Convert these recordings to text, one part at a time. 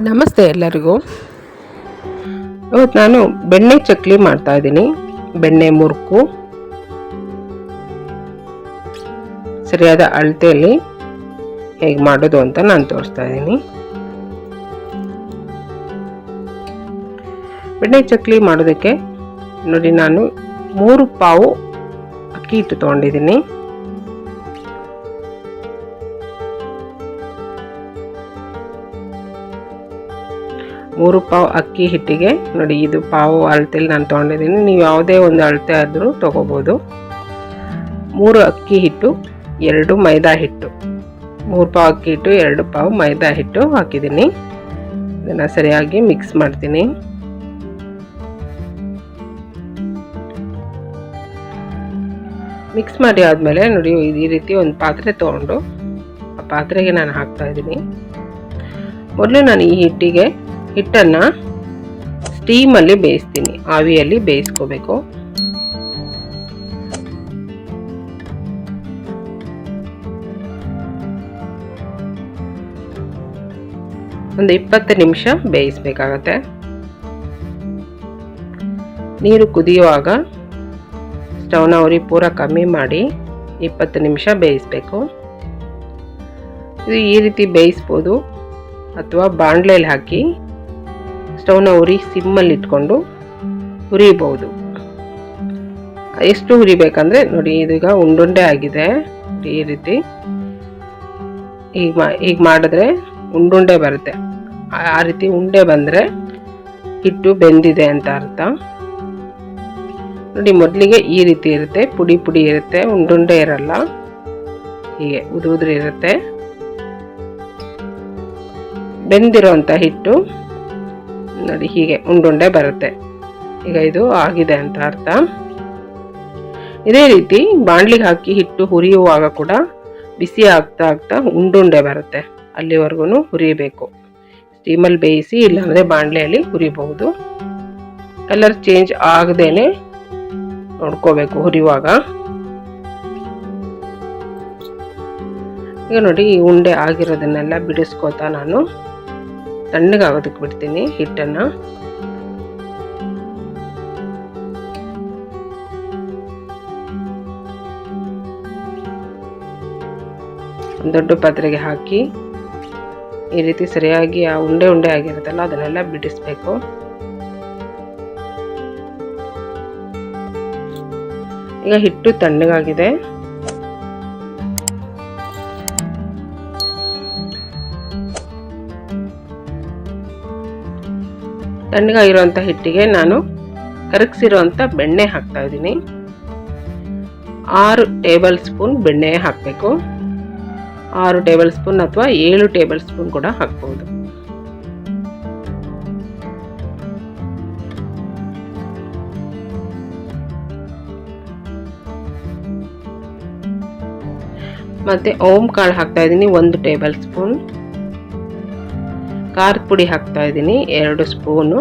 ನಮಸ್ತೆ ಎಲ್ಲರಿಗೂ. ಇವತ್ತು ನಾನು ಬೆಣ್ಣೆ ಚಕ್ಲಿ ಮಾಡ್ತಾ ಇದ್ದೀನಿ. ಬೆಣ್ಣೆ ಮುರುಕು ಸರಿಯಾದ ಅಳತೆಯಲ್ಲಿ ಹೇಗೆ ಮಾಡೋದು ಅಂತ ನಾನು ತೋರಿಸ್ತಾ ಇದ್ದೀನಿ. ಬೆಣ್ಣೆ ಚಕ್ಲಿ ಮಾಡೋದಕ್ಕೆ ನೋಡಿ, ನಾನು 3 ಪಾವು ಅಕ್ಕಿ ಹಿಟ್ಟು ತೊಗೊಂಡಿದ್ದೀನಿ. ಮೂರು ಪಾವು ಅಕ್ಕಿ ಹಿಟ್ಟಿಗೆ ನೋಡಿ, ಇದು ಪಾವು ಅಳತೆಯಲ್ಲಿ ನಾನು ತೊಗೊಂಡಿದ್ದೀನಿ. ನೀವು ಯಾವುದೇ ಒಂದು ಅಳತೆ ಆದರೂ ತೊಗೋಬೋದು. 3 ಅಕ್ಕಿ ಹಿಟ್ಟು, 2 ಮೈದಾ ಹಿಟ್ಟು. 3 ಪಾವು ಅಕ್ಕಿ ಹಿಟ್ಟು, 2 ಪಾವು ಮೈದಾ ಹಿಟ್ಟು ಹಾಕಿದ್ದೀನಿ. ಇದನ್ನು ಸರಿಯಾಗಿ ಮಿಕ್ಸ್ ಮಾಡ್ತೀನಿ. ಮಿಕ್ಸ್ ಮಾಡಿ ಆದಮೇಲೆ ನೋಡಿ, ಈ ರೀತಿ ಒಂದು ಪಾತ್ರೆ ತೊಗೊಂಡು ಆ ಪಾತ್ರೆಗೆ ನಾನು ಹಾಕ್ತಾ ಇದ್ದೀನಿ. ಮೊದಲು ನಾನು ಈ ಹಿಟ್ಟನ್ನು ಸ್ಟೀಮಲ್ಲಿ ಬೇಯಿಸ್ತೀನಿ. ಆವಿಯಲ್ಲಿ ಬೇಯಿಸ್ಕೋಬೇಕು. ಒಂದು 20 ನಿಮಿಷ ಬೇಯಿಸ್ಬೇಕಾಗತ್ತೆ. ನೀರು ಕುದಿಯುವಾಗ ಸ್ಟವ್ನ ಉರಿ ಪೂರ ಕಮ್ಮಿ ಮಾಡಿ 20 ನಿಮಿಷ ಬೇಯಿಸ್ಬೇಕು. ಇದು ಈ ರೀತಿ ಬೇಯಿಸ್ಬೋದು, ಅಥವಾ ಬಾಣಲೆಯಲ್ಲಿ ಹಾಕಿ ಸ್ಟವ್ನ ಉರಿ ಸಿಮ್ಮಲ್ಲಿ ಇಟ್ಕೊಂಡು ಹುರಿಬಹುದು. ಎಷ್ಟು ಹುರಿಬೇಕಂದ್ರೆ ನೋಡಿ, ಇದೀಗ ಉಂಡುಂಡೆ ಆಗಿದೆ. ಈ ರೀತಿ ಈಗ ಮಾಡಿದ್ರೆ ಉಂಡುಂಡೆ ಬರುತ್ತೆ. ಆ ರೀತಿ ಉಂಡೆ ಬಂದರೆ ಹಿಟ್ಟು ಬೆಂದಿದೆ ಅಂತ ಅರ್ಥ. ನೋಡಿ, ಮೊದಲಿಗೆ ಈ ರೀತಿ ಇರುತ್ತೆ, ಪುಡಿ ಪುಡಿ ಇರುತ್ತೆ, ಉಂಡುಂಡೆ ಇರಲ್ಲ. ಹೀಗೆ ಉದುರು ಇರುತ್ತೆ. ಬೆಂದಿರೋಂಥ ಹಿಟ್ಟು ನೋಡಿ, ಹೀಗೆ ಉಂಡುಂಡೆ ಬರುತ್ತೆ. ಈಗ ಇದು ಆಗಿದೆ ಅಂತ ಅರ್ಥ. ಇದೇ ರೀತಿ ಬಾಣಲಿಗೆ ಹಾಕಿ ಹಿಟ್ಟು ಹುರಿಯುವಾಗ ಕೂಡ ಬಿಸಿ ಆಗ್ತಾ ಆಗ್ತಾ ಉಂಡುಂಡೆ ಬರುತ್ತೆ. ಅಲ್ಲಿವರೆಗೂ ಹುರಿಬೇಕು. ಸ್ಟೀಮಲ್ಲಿ ಬೇಯಿಸಿ, ಇಲ್ಲಾಂದರೆ ಬಾಣಲೆಯಲ್ಲಿ ಹುರಿಬಹುದು. ಕಲರ್ ಚೇಂಜ್ ಆಗದೇನೆ ನೋಡ್ಕೋಬೇಕು ಹುರಿಯುವಾಗ. ಈಗ ನೋಡಿ, ಈ ಉಂಡೆ ಆಗಿರೋದನ್ನೆಲ್ಲ ಬಿಡಿಸ್ಕೋತಾ ನಾನು ತಣ್ಣಗಾಗೋದಕ್ಕೆ ಬಿಡ್ತೀನಿ ಹಿಟ್ಟನ್ನು. ಒಂದು ದೊಡ್ಡ ಪಾತ್ರೆಗೆ ಹಾಕಿ ಈ ರೀತಿ ಸರಿಯಾಗಿ ಆ ಉಂಡೆ ಆಗಿರುತ್ತಲ್ಲ ಅದನ್ನೆಲ್ಲ ಬಿಡಿಸ್ಬೇಕು. ಈಗ ಹಿಟ್ಟು ತಣ್ಣಗಾಗಿದೆ. ತಣ್ಣಗಾಗಿರುವಂಥ ಹಿಟ್ಟಿಗೆ ನಾನು ಕರಗಿಸಿರುವಂಥ ಬೆಣ್ಣೆ ಹಾಕ್ತಾ ಇದ್ದೀನಿ. 6 ಟೇಬಲ್ ಸ್ಪೂನ್ ಬೆಣ್ಣೆ ಹಾಕಬೇಕು. 6 ಟೇಬಲ್ ಸ್ಪೂನ್ ಅಥವಾ 7 ಟೇಬಲ್ ಸ್ಪೂನ್ ಕೂಡ ಹಾಕ್ಬೋದು. ಮತ್ತೆ ಓಂ ಕಾಳು ಹಾಕ್ತಾ ಇದ್ದೀನಿ 1 ಟೇಬಲ್ ಸ್ಪೂನ್. ಖಾರದ ಪುಡಿ ಹಾಕ್ತಾ ಇದ್ದೀನಿ 2 ಸ್ಪೂನು.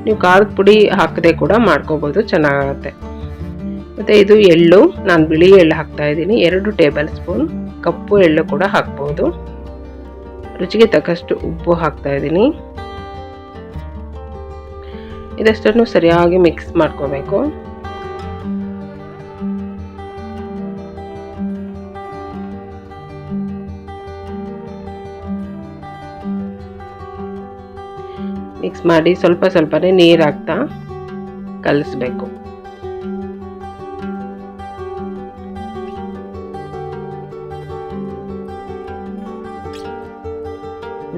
ನೀವು ಖಾರದ ಪುಡಿ ಹಾಕದೆ ಕೂಡ ಮಾಡ್ಕೋಬೋದು, ಚೆನ್ನಾಗುತ್ತೆ. ಮತ್ತು ಇದು ಎಳ್ಳು, ನಾನು ಬಿಳಿ ಎಳ್ಳು ಹಾಕ್ತಾ ಇದ್ದೀನಿ 2 ಟೇಬಲ್ ಸ್ಪೂನ್. ಕಪ್ಪು ಎಳ್ಳು ಕೂಡ ಹಾಕ್ಬೋದು. ರುಚಿಗೆ ತಕ್ಕಷ್ಟು ಉಪ್ಪು ಹಾಕ್ತಾ ಇದ್ದೀನಿ. ಇದಷ್ಟನ್ನು ಸರಿಯಾಗಿ ಮಿಕ್ಸ್ ಮಾಡ್ಕೋಬೇಕು. ಮಿಕ್ಸ್ ಮಾಡಿ ಸ್ವಲ್ಪ ಸ್ವಲ್ಪನೇ ನೀರು ಹಾಕ್ತಾ ಕಲಿಸ್ಬೇಕು.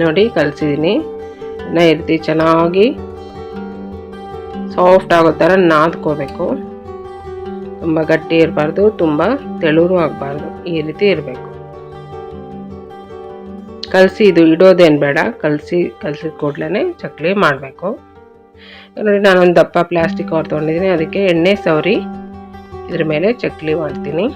ನೋಡಿ, ಕಲಿಸಿದ್ದೀನಿ. ಇನ್ನು ಈ ರೀತಿ ಚೆನ್ನಾಗಿ ಸಾಫ್ಟ್ ಆಗೋ ಥರ ನಾದ್ಕೋಬೇಕು. ತುಂಬ ಗಟ್ಟಿ ಇರಬಾರ್ದು, ತುಂಬ ತೆಳುರು ಆಗಬಾರ್ದು. ಈ ರೀತಿ ಇರಬೇಕು. ಕಲಸಿ ಇದು ಇಡೋದೇನು ಬೇಡ, ಕಲಸಿದ ಕೂಡಲೇ ಚಕ್ಲಿ ಮಾಡಬೇಕು. ನೋಡಿ, ನಾನೊಂದು ದಪ್ಪ ಪ್ಲಾಸ್ಟಿಕ್ ಕವರ್ ತೊಗೊಂಡಿದ್ದೀನಿ. ಅದಕ್ಕೆ ಎಣ್ಣೆ ಸವರಿ ಇದ್ರ ಮೇಲೆ ಚಕ್ಲಿ ಮಾಡ್ತೀನಿ.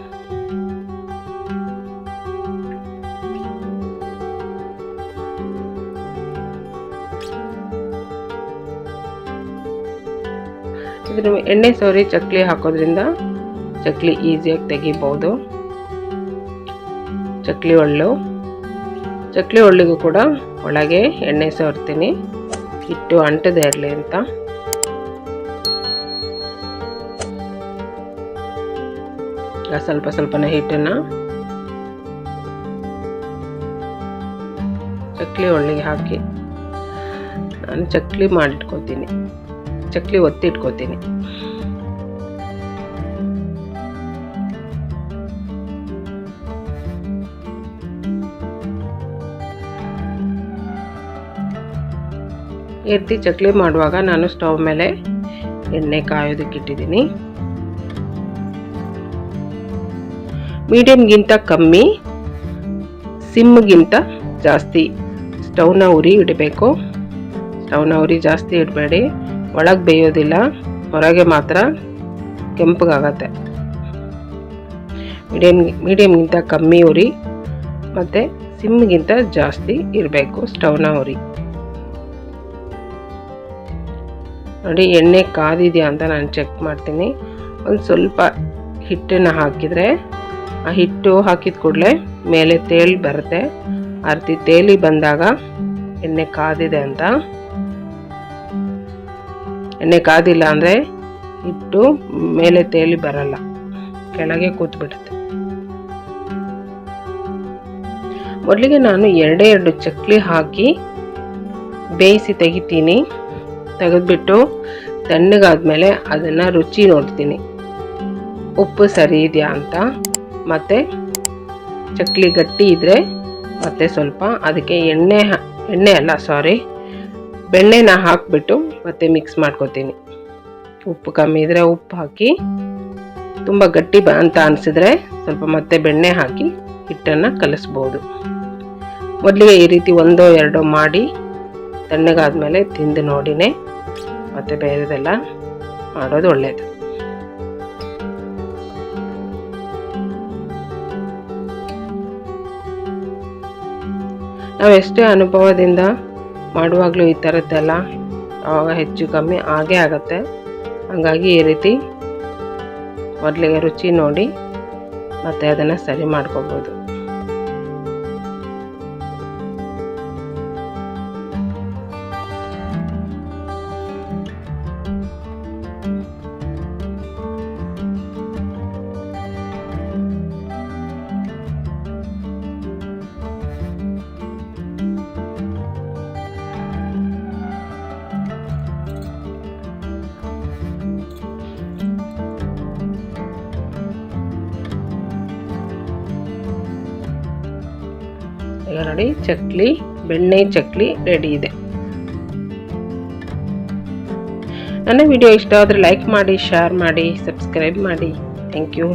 ಇದ್ರ ಎಣ್ಣೆ ಸವರಿ ಚಕ್ಲಿ ಹಾಕೋದ್ರಿಂದ ಚಕ್ಲಿ ಈಸಿಯಾಗಿ ತೆಗಿಬಹುದು. ಚಕ್ಲಿ ಒಳ್ಳು ಚಕ್ಲಿ ಒಳ್ಳಿಗೂ ಕೂಡ ಒಳಗೆ ಎಣ್ಣೆ ಸವರ್ತೀನಿ, ಹಿಟ್ಟು ಅಂಟದೇ ಇರಲಿ ಅಂತ. ಸ್ವಲ್ಪ ಸ್ವಲ್ಪನೇ ಹಿಟ್ಟನ್ನು ಚಕ್ಲಿ ಒಳ್ಳಿಗೆ ಹಾಕಿ ನಾನು ಚಕ್ಲಿ ಮಾಡಿಟ್ಕೋತೀನಿ, ಚಕ್ಲಿ ಒತ್ತಿಟ್ಕೋತೀನಿ. ಈ ರೀತಿ ಚಕ್ಲಿ ಮಾಡುವಾಗ ನಾನು ಸ್ಟವ್ ಮೇಲೆ ಎಣ್ಣೆ ಕಾಯೋದಕ್ಕೆ ಇಟ್ಟಿದ್ದೀನಿ. ಮೀಡಿಯಮ್ಗಿಂತ ಕಮ್ಮಿ, ಸಿಮ್ಗಿಂತ ಜಾಸ್ತಿ ಸ್ಟವ್ನ ಉರಿ ಇಡಬೇಕು. ಸ್ಟವ್ನ ಉರಿ ಜಾಸ್ತಿ ಇಡಬೇಡಿ, ಒಳಗೆ ಬೇಯೋದಿಲ್ಲ, ಹೊರಗೆ ಮಾತ್ರ ಕೆಂಪಗಾಗತ್ತೆ. ಮೀಡಿಯಮ್ಗಿಂತ ಕಮ್ಮಿ ಉರಿ ಮತ್ತು ಸಿಮ್ಗಿಂತ ಜಾಸ್ತಿ ಇರಬೇಕು ಸ್ಟವ್ನ ಉರಿ. ನೋಡಿ ಎಣ್ಣೆ ಕಾದಿದೆಯಾ ಅಂತ ನಾನು ಚೆಕ್ ಮಾಡ್ತೀನಿ. ಒಂದು ಸ್ವಲ್ಪ ಹಿಟ್ಟನ್ನು ಹಾಕಿದರೆ ಆ ಹಿಟ್ಟು ಹಾಕಿದ ಕೂಡಲೇ ಮೇಲೆ ತೇಲಿ ಬರುತ್ತೆ. ಆ ರೀತಿ ತೇಲಿ ಬಂದಾಗ ಎಣ್ಣೆ ಕಾದಿದೆ ಅಂತ. ಎಣ್ಣೆ ಕಾದಿಲ್ಲ ಅಂದರೆ ಹಿಟ್ಟು ಮೇಲೆ ತೇಲಿ ಬರಲ್ಲ, ಕೆಳಗೆ ಕೂತ್ಬಿಡುತ್ತೆ. ಮೊದಲಿಗೆ ನಾನು ಎರಡು ಚಕ್ಲಿ ಹಾಕಿ ಬೇಯಿಸಿ ತೆಗಿತೀನಿ. ತೆಗೆದ್ಬಿಟ್ಟು ತಣ್ಣಗಾದ್ಮೇಲೆ ಅದನ್ನು ರುಚಿ ನೋಡ್ತೀನಿ, ಉಪ್ಪು ಸರಿ ಇದೆಯಾ ಅಂತ. ಮತ್ತು ಚಕ್ಲಿ ಗಟ್ಟಿ ಇದ್ದರೆ ಮತ್ತೆ ಸ್ವಲ್ಪ ಅದಕ್ಕೆ ಬೆಣ್ಣೆನ ಹಾಕಿಬಿಟ್ಟು ಮತ್ತೆ ಮಿಕ್ಸ್ ಮಾಡ್ಕೊತೀನಿ. ಉಪ್ಪು ಕಮ್ಮಿ ಇದ್ದರೆ ಉಪ್ಪು ಹಾಕಿ, ತುಂಬ ಗಟ್ಟಿ ಅಂತ ಅನಿಸಿದ್ರೆ ಸ್ವಲ್ಪ ಮತ್ತೆ ಬೆಣ್ಣೆ ಹಾಕಿ ಹಿಟ್ಟನ್ನು ಕಲಿಸ್ಬೋದು. ಮೊದಲಿಗೆ ಈ ರೀತಿ 1-2 ಮಾಡಿ ತಣ್ಣಗಾದ್ಮೇಲೆ ತಿಂದು ನೋಡಿನೇ ಮತ್ತೆ ಬೇರೆದೆಲ್ಲ ಮಾಡೋದು ಒಳ್ಳೆಯದು. ನಾವು ಎಷ್ಟೇ ಅನುಭವದಿಂದ ಮಾಡುವಾಗಲೂ ಈ ಥರದ್ದೆಲ್ಲ ಆವಾಗ ಹೆಚ್ಚು ಕಮ್ಮಿ ಆಗೇ ಆಗುತ್ತೆ. ಹಾಗಾಗಿ ಈ ರೀತಿ ಮೊದಲಿಗೆ ರುಚಿ ನೋಡಿ ಮತ್ತೆ ಅದನ್ನು ಸರಿ ಮಾಡ್ಕೋಬೋದು. ಈಗ ನೋಡಿ ಚಕ್ಲಿ, ಬೆಣ್ಣೆ ಚಕ್ಲಿ ರೆಡಿ ಇದೆ. ನನ್ನ ವಿಡಿಯೋ ಇಷ್ಟ ಆದರೆ ಲೈಕ್ ಮಾಡಿ, ಶೇರ್ ಮಾಡಿ, ಸಬ್ಸ್ಕ್ರೈಬ್ ಮಾಡಿ. Thank you.